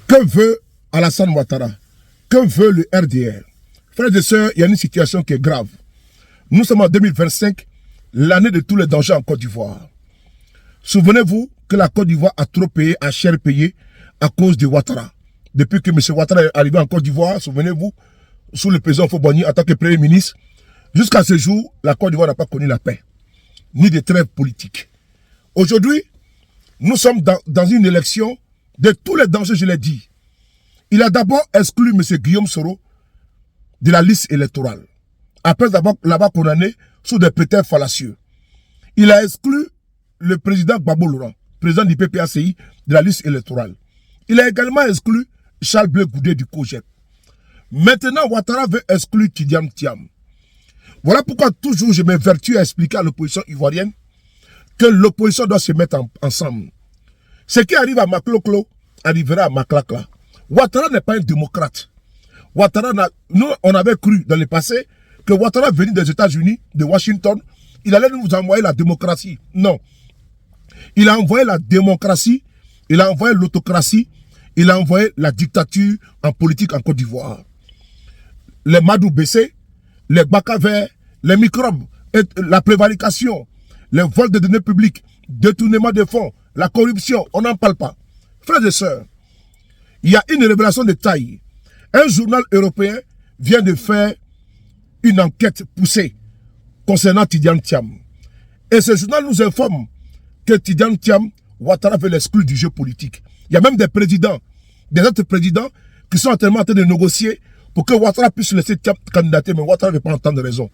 Que veut Alassane Ouattara? Que veut le RDR? Frères et sœurs, il y a une situation qui est grave. Nous sommes en 2025, l'année de tous les dangers en Côte d'Ivoire. Souvenez-vous que la Côte d'Ivoire a trop payé, a cher payé à cause de Ouattara. Depuis que M. Ouattara est arrivé en Côte d'Ivoire, souvenez-vous, sous le président Foboni en tant que Premier ministre, jusqu'à ce jour, la Côte d'Ivoire n'a pas connu la paix, ni de trêve politique. Aujourd'hui, nous sommes dans une élection de tous les dangers, je l'ai dit. Il a d'abord exclu M. Guillaume Soro de la liste électorale, après l'avoir condamné sous des prétextes fallacieux. Il a exclu le président Gbagbo Laurent, président du PPACI, de la liste électorale. Il a également exclu Charles Blé Goudé du COJEP. Maintenant, Ouattara veut exclure Tidiane Thiam. Voilà pourquoi toujours je m'évertue à expliquer à l'opposition ivoirienne que l'opposition doit se mettre ensemble. Ce qui arrive à Makloklo arrivera à Maklakla. Ouattara n'est pas un démocrate. Ouattara nous, on avait cru dans le passé que Ouattara venait des États-Unis, de Washington, il allait nous envoyer la démocratie. Non. Il a envoyé la démocratie, il a envoyé l'autocratie, il a envoyé la dictature en politique en Côte d'Ivoire. Les Madou Bessé, les Baka Verts, les microbes, la prévarication, les vols de données publiques, détournement de fonds, la corruption, on n'en parle pas. Frères et sœurs, il y a une révélation de taille. Un journal européen vient de faire une enquête poussée concernant Tidiane Thiam. Et ce journal nous informe que Tidiane Thiam, Ouattara veut l'exclure du jeu politique. Il y a même des présidents, des autres présidents qui sont en train de négocier pour que Ouattara puisse laisser Thiam candidater, mais Ouattara ne veut pas entendre raison.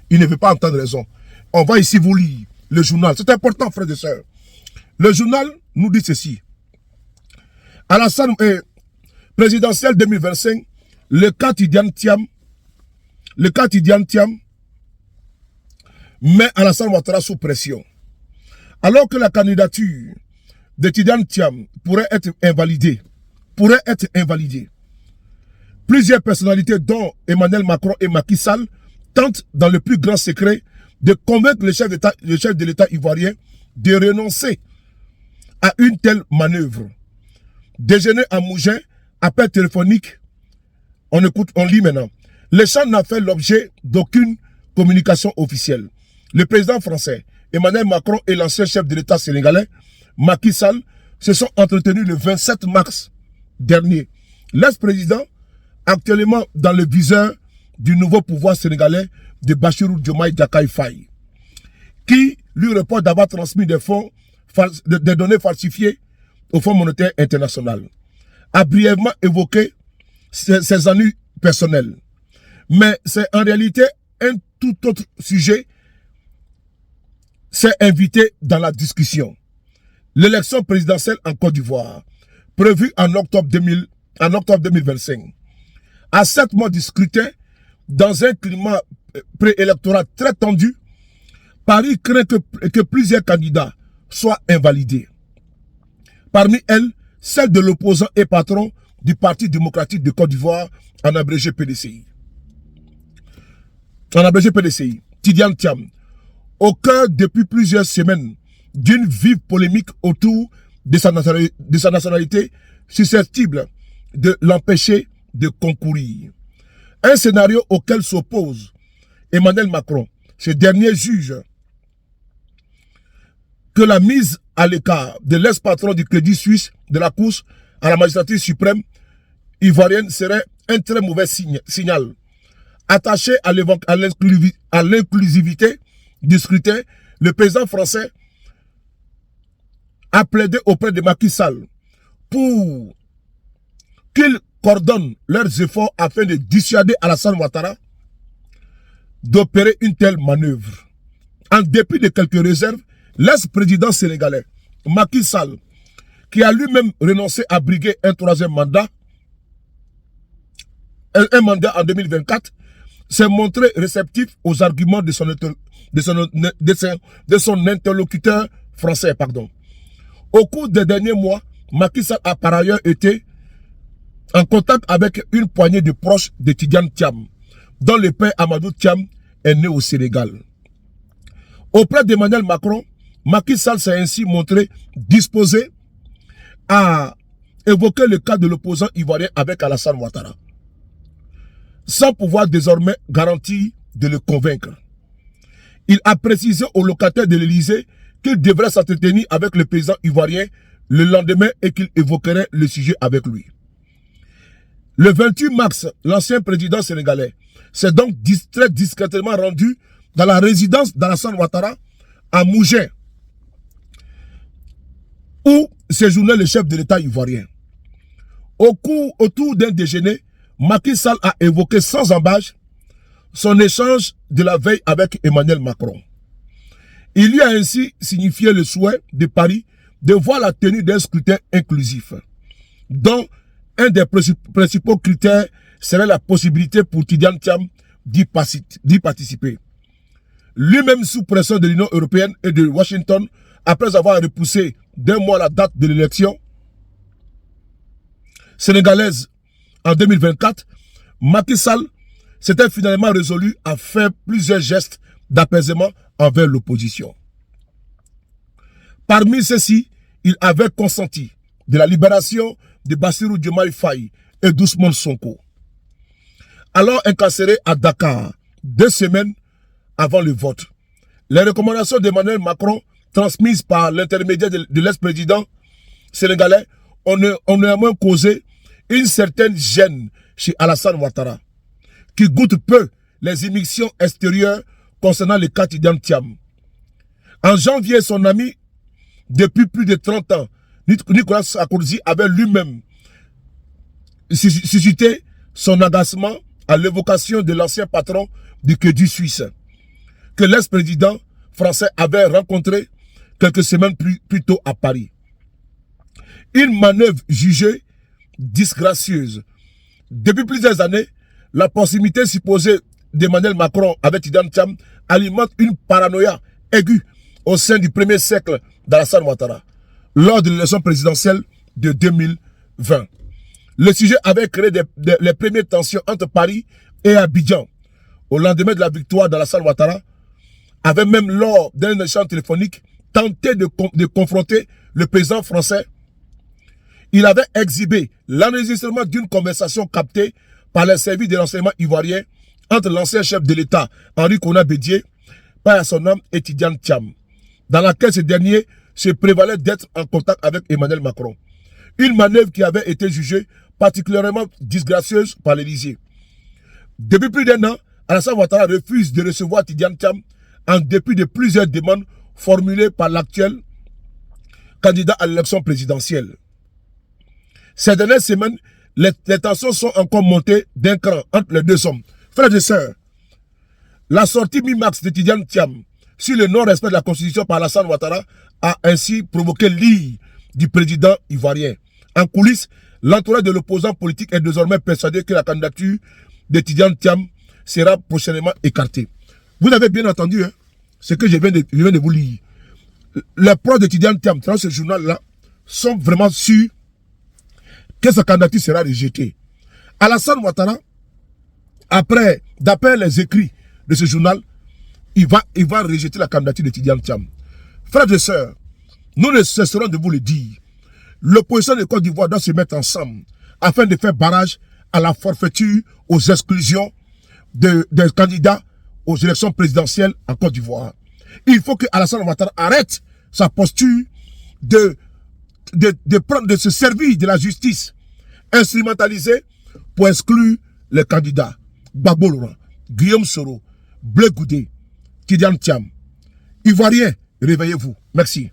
Il ne veut pas entendre raison. On va ici vous lire le journal. C'est important, frères et sœurs. Le journal nous dit ceci. Alassane présidentiel 2025, le cas Tidiane Thiam met Alassane Ouattara sous pression. Alors que la candidature de Tidiane Thiam pourrait être invalidée, plusieurs personnalités dont Emmanuel Macron et Macky Sall tentent dans le plus grand secret de convaincre le chef de l'État ivoirien de renoncer à une telle manœuvre. Déjeuner à Mougins, appel téléphonique, on lit maintenant. L'échange n'a fait l'objet d'aucune communication officielle. Le président français, Emmanuel Macron et l'ancien chef de l'État sénégalais, Macky Sall, se sont entretenus le 27 mars dernier. L'ex-président, actuellement dans le viseur du nouveau pouvoir sénégalais de Bassirou Diomaye Diakhar Faye, qui lui reporte d'avoir transmis des données falsifiées au Fonds monétaire international, a brièvement évoqué ses ennuis personnels. Mais c'est en réalité un tout autre sujet s'est invité dans la discussion. L'élection présidentielle en Côte d'Ivoire, prévue en octobre 2025. À 7 mois du scrutin, dans un climat préélectoral très tendu, Paris craint que plusieurs candidats soient invalidés. Parmi elles, celle de l'opposant et patron du Parti démocratique de Côte d'Ivoire, en abrégé PDCI. Tidiane Thiam, au cœur depuis plusieurs semaines d'une vive polémique autour de sa nationalité susceptible de l'empêcher de concourir. Un scénario auquel s'oppose Emmanuel Macron. Ce dernier juge que la mise à l'écart de l'ex-patron du Crédit Suisse de la course à la magistrature suprême ivoirienne serait un très mauvais signal. Attaché à l'inclusivité du scrutin, le président français a plaidé auprès de Macky Sall pour qu'ils coordonnent leurs efforts afin de dissuader Alassane Ouattara d'opérer une telle manœuvre. En dépit de quelques réserves, l'ex-président sénégalais Macky Sall, qui a lui-même renoncé à briguer un troisième mandat, un mandat en 2024, s'est montré réceptif aux arguments de son interlocuteur français. Au cours des derniers mois, Macky Sall a par ailleurs été en contact avec une poignée de proches de Tidiane Thiam, dont le père Amadou Thiam est né au Sénégal. Auprès d'Emmanuel Macron, Macky Sall s'est ainsi montré disposé à évoqué le cas de l'opposant ivoirien avec Alassane Ouattara, sans pouvoir désormais garantir de le convaincre. Il a précisé aux locataires de l'Élysée qu'il devrait s'entretenir avec le président ivoirien le lendemain et qu'il évoquerait le sujet avec lui. Le 28 mars, l'ancien président sénégalais s'est donc très discrètement rendu dans la résidence d'Alassane Ouattara à Mougins, où séjournait le chef de l'État ivoirien. Autour d'un déjeuner, Macky Sall a évoqué sans embâche son échange de la veille avec Emmanuel Macron. Il lui a ainsi signifié le souhait de Paris de voir la tenue d'un scrutin inclusif, dont un des principaux critères serait la possibilité pour Tidiane Thiam d'y participer. Lui-même sous pression de l'Union européenne et de Washington, après avoir repoussé d'un mois la date de l'élection sénégalaise en 2024, Macky Sall s'était finalement résolu à faire plusieurs gestes d'apaisement envers l'opposition. Parmi ceux-ci, il avait consenti de la libération de Bassirou Diomaye Faye et d'Ousmane Sonko. Alors incarcéré à Dakar 2 semaines avant le vote, les recommandations d'Emmanuel Macron transmises par l'intermédiaire de l'ex-président sénégalais ont néanmoins causé une certaine gêne chez Alassane Ouattara, qui goûte peu les émissions extérieures concernant le cas Tidiane Thiam. En janvier, son ami, depuis plus de 30 ans, Nicolas Sarkozy, avait lui-même suscité son agacement à l'évocation de l'ancien patron du Crédit Suisse, que l'ex-président français avait rencontré quelques semaines plus tôt à Paris. Une manœuvre jugée disgracieuse. Depuis plusieurs années, la proximité supposée d'Emmanuel Macron avec Tidiane Thiam alimente une paranoïa aiguë au sein du premier cercle d'Alassane Ouattara lors de l'élection présidentielle de 2020. Le sujet avait créé les premières tensions entre Paris et Abidjan au lendemain de la victoire d'Alassane Ouattara, avait même lors d'un échange téléphonique tenté de confronter le président français. Il avait exhibé l'enregistrement d'une conversation captée par les services de renseignement ivoirien entre l'ancien chef de l'État, Henri Konan Bédié, par son nom et Tidiane Thiam, dans laquelle ce dernier se prévalait d'être en contact avec Emmanuel Macron. Une manœuvre qui avait été jugée particulièrement disgracieuse par l'Élysée. Depuis plus d'1 an, Alassane Ouattara refuse de recevoir Tidiane Thiam en dépit de plusieurs demandes formulées par l'actuel candidat à l'élection présidentielle. Ces dernières semaines, les tensions sont encore montées d'un cran entre les deux hommes. Frères et sœurs, la sortie mi-mars de Tidiane Thiam sur le non-respect de la Constitution par Alassane Ouattara a ainsi provoqué l'ire du président ivoirien. En coulisses, l'entourage de l'opposant politique est désormais persuadé que la candidature de Tidiane Thiam sera prochainement écartée. Vous avez bien entendu ce que je viens de vous lire. Les proches de Tidiane Thiam dans ce journal-là sont vraiment sûrs que sa candidature sera rejetée. Alassane Ouattara, d'après les écrits de ce journal, il va rejeter la candidature de Tidiane Thiam. Frères et sœurs, nous ne cesserons de vous le dire. L'opposition de Côte d'Ivoire doit se mettre ensemble afin de faire barrage à la forfaiture, aux exclusions des candidats aux élections présidentielles en Côte d'Ivoire. Il faut que Alassane Ouattara arrête sa posture de se servir de la justice instrumentalisée pour exclure les candidats. Gbagbo Laurent, Guillaume Soro, Blé Goudé, Tidiane Thiam. Ivoiriens, réveillez-vous. Merci.